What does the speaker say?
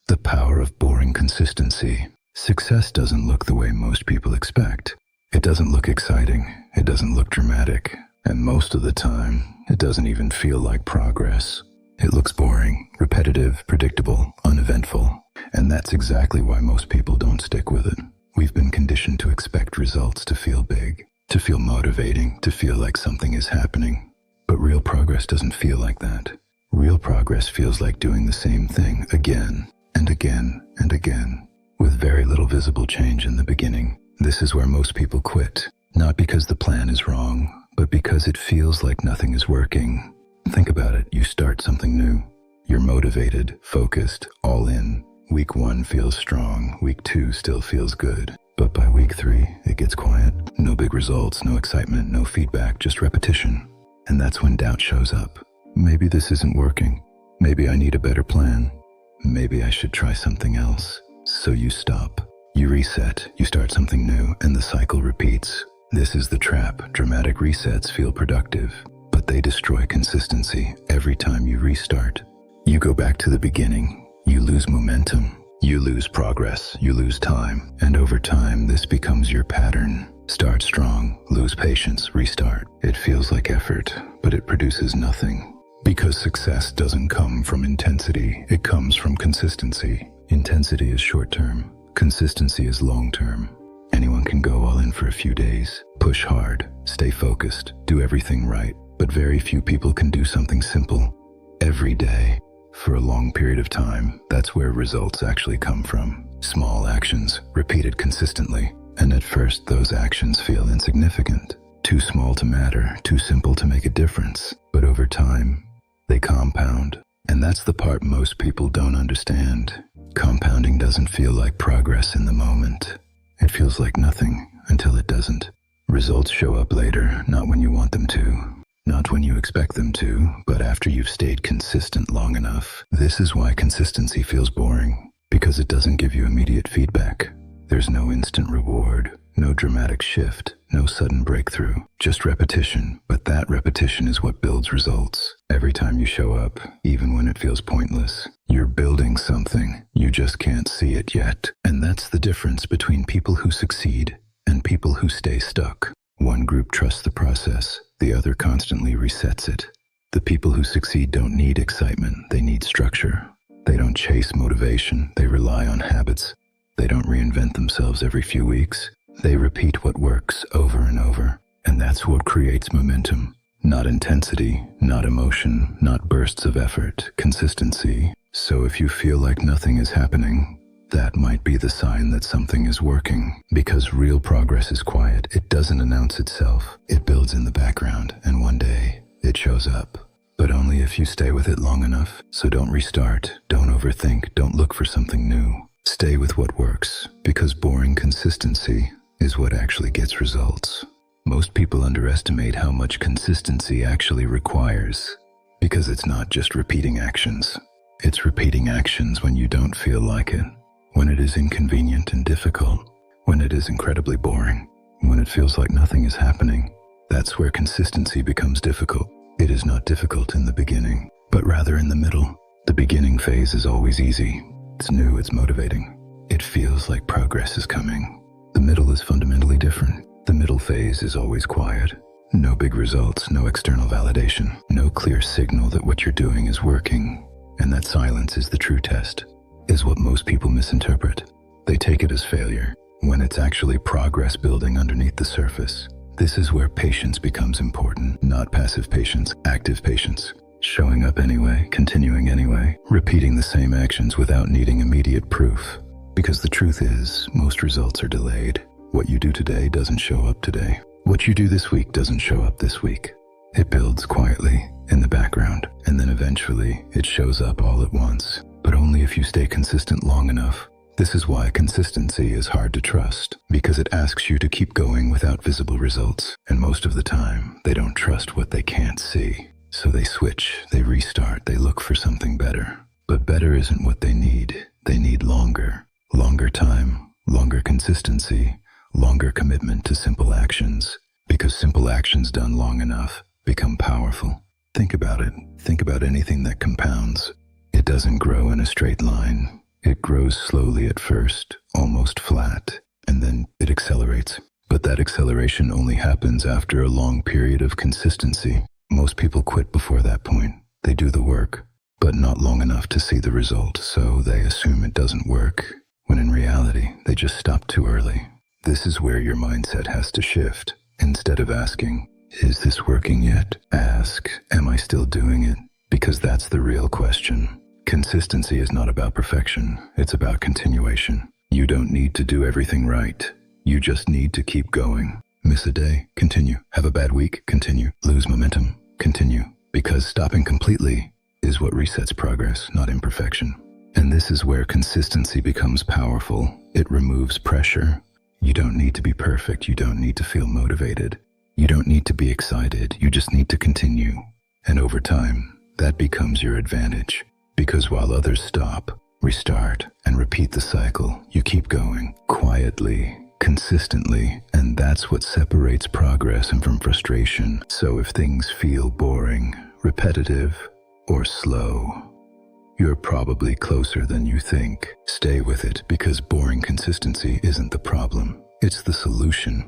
The power of boring consistency. Success doesn't look the way most people expect. It doesn't look exciting. It doesn't look dramatic. And most of the time, it doesn't even feel like progress. It looks boring, repetitive, predictable, uneventful. And that's exactly why most people don't stick with it. We've been conditioned to expect results to feel big, to feel motivating, to feel like something is happening. But real progress doesn't feel like that. Real progress feels like doing the same thing again and again and again, with very little visible change in the beginning. This is where most people quit, not because the plan is wrong, but because it feels like nothing is working. Think about it. You start something new. You're motivated, focused, all in. Week 1 feels strong. Week 2 still feels good. But by week 3, it gets quiet. No big results, no excitement, no feedback, just repetition. And that's when doubt shows up. Maybe this isn't working. Maybe I need a better plan. Maybe I should try something else. So you stop. You reset. You start something new, and the cycle repeats. This is the trap. Dramatic resets feel productive, but they destroy consistency. Every time you restart, you go back to the beginning. You lose momentum, you lose progress, you lose time, and over time this becomes your pattern. Start strong, lose patience, restart. It feels like effort, but it produces nothing. Because success doesn't come from intensity, it comes from consistency. Intensity is short-term, consistency is long-term. Anyone can go all in for a few days, push hard, stay focused, do everything right, but very few people can do something simple every day. For a long period of time, that's where results actually come from. Small actions, repeated consistently. And at first, those actions feel insignificant. Too small to matter, too simple to make a difference. But over time, they compound. And that's the part most people don't understand. Compounding doesn't feel like progress in the moment. It feels like nothing until it doesn't. Results show up later, not when you want them to. Not when you expect them to, but after you've stayed consistent long enough. This is why consistency feels boring, because it doesn't give you immediate feedback. There's no instant reward, no dramatic shift, no sudden breakthrough, just repetition. But that repetition is what builds results. Every time you show up, even when it feels pointless, you're building something. You just can't see it yet. And that's the difference between people who succeed and people who stay stuck. One group trusts the process, the other constantly resets it. The people who succeed don't need excitement, they need structure. They don't chase motivation, they rely on habits. They don't reinvent themselves every few weeks. They repeat what works over and over. And that's what creates momentum. Not intensity, not emotion, not bursts of effort, consistency. So if you feel like nothing is happening, that might be the sign that something is working. Because real progress is quiet. It doesn't announce itself. It builds in the background, and one day, it shows up. But only if you stay with it long enough. So don't restart, don't overthink, don't look for something new. Stay with what works, because boring consistency is what actually gets results. Most people underestimate how much consistency actually requires. Because it's not just repeating actions. It's repeating actions when you don't feel like it. When it is inconvenient and difficult, when it is incredibly boring, when it feels like nothing is happening, that's where consistency becomes difficult. It is not difficult in the beginning, but rather in the middle. The beginning phase is always easy. It's new, it's motivating. It feels like progress is coming. The middle is fundamentally different. The middle phase is always quiet. No big results, no external validation, no clear signal that what you're doing is working. And that silence is the true test. Is what most people misinterpret. They take it as failure, when it's actually progress building underneath the surface. This is where patience becomes important, not passive patience, active patience. Showing up anyway, continuing anyway, repeating the same actions without needing immediate proof. Because the truth is, most results are delayed. What you do today doesn't show up today. What you do this week doesn't show up this week. It builds quietly, in the background, and then eventually, it shows up all at once. But only if you stay consistent long enough. This is why consistency is hard to trust, because it asks you to keep going without visible results. And most of the time, they don't trust what they can't see. So they switch, they restart, they look for something better. But better isn't what they need. They need longer. Longer time, longer consistency, longer commitment to simple actions. Because simple actions done long enough become powerful. Think about it. Think about anything that compounds. It doesn't grow in a straight line. It grows slowly at first, almost flat, and then it accelerates. But that acceleration only happens after a long period of consistency. Most people quit before that point. They do the work, but not long enough to see the result, so they assume it doesn't work, when in reality, they just stopped too early. This is where your mindset has to shift. Instead of asking, "Is this working yet?" ask, "Am I still doing it?" Because that's the real question. Consistency is not about perfection, it's about continuation. You don't need to do everything right. You just need to keep going. Miss a day, continue. Have a bad week, continue. Lose momentum, continue. Because stopping completely is what resets progress, not imperfection. And this is where consistency becomes powerful. It removes pressure. You don't need to be perfect. You don't need to feel motivated. You don't need to be excited. You just need to continue. And over time, that becomes your advantage. Because while others stop, restart, and repeat the cycle, you keep going quietly, consistently, and that's what separates progress from frustration. So if things feel boring, repetitive, or slow, you're probably closer than you think. Stay with it, because boring consistency isn't the problem. It's the solution.